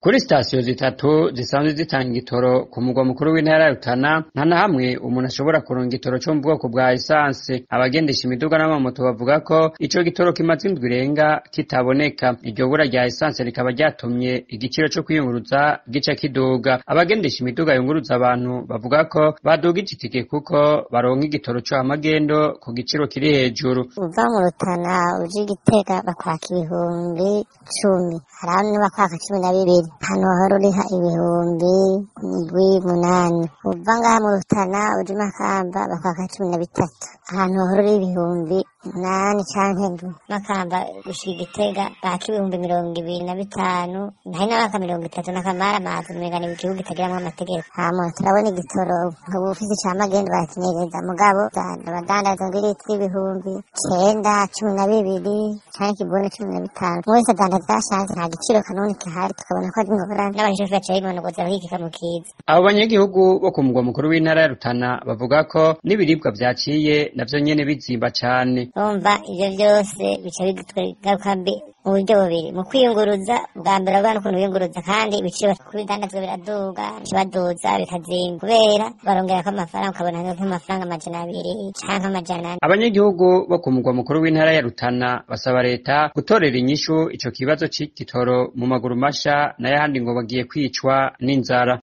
Kuri sitasiyo zitatu zisanzwe zitanga igitoro ku mugwa mukuru w'intara ya Rutana nta na hamwe umuntu ashobora kuronka igitoro co mu bwoko bwa esanse. Abagendesha imiduga n'amamoto bavuga ko ico gitoro kimaze indwi irenga kitaboneka. Iryo bura rya esanse rikaba ryatumye igiciro co kwiyunguruza gica kiduga. Abagendesha imiduga yunguruza abantu bavuga ko badugije itike kuko baronka igitoro co amagendo ku giciro kiri hejuru. Uva mu Rutana uje Gitega bakwaka ibihumbi 10, harano bakwaka 12. Hano horo riha ibihumbi 8. Uva ngaha mu Rutana uje Makamba bakwaka 13. Ahantu horo ri ibihumbi 8 canke 7. Makamba gushika Gitega baka ibihumbi 25, naho n'abaka 30 n'akamara amazi mengana igihugu kitagiramwo amategeko. Hama turabona igitoro nk'ubufisi ca magendo barakinyegeza mugabo abadandaza ngiriti ibihumbi 9, 12 canke kibone 15. Mwese adandaza ashanze nta giciro kanoni kihari, tukabona ko n'abanyeshuri baciye bimonogoza bakikika mu kiza. Abo banyagihugu bo ku mugwa mukuru w'intara ya Rutana bavuga ko n'ibiribwa vyaciye navyo nyene bizimba cane. Umva ivyo vyose bica bigutwega mbi mu buryo bubiri: mu kwiyunguruza, bwa mbere abana ukuntu biyunguruza, kandi ibiciro kubidandazwa biraduga, kibaduza bikazimba kubera barongerako amafaranga, ukabona nk'amafaranga 200 canke 400. Abanyagihugu bo ku mugwa mukuru w'intara ya Rutana basaba leta gutorera inyishu ico kibazo c'igitoro mu maguru masha n'ayandi ngo bagiye kwicwa n'inzara.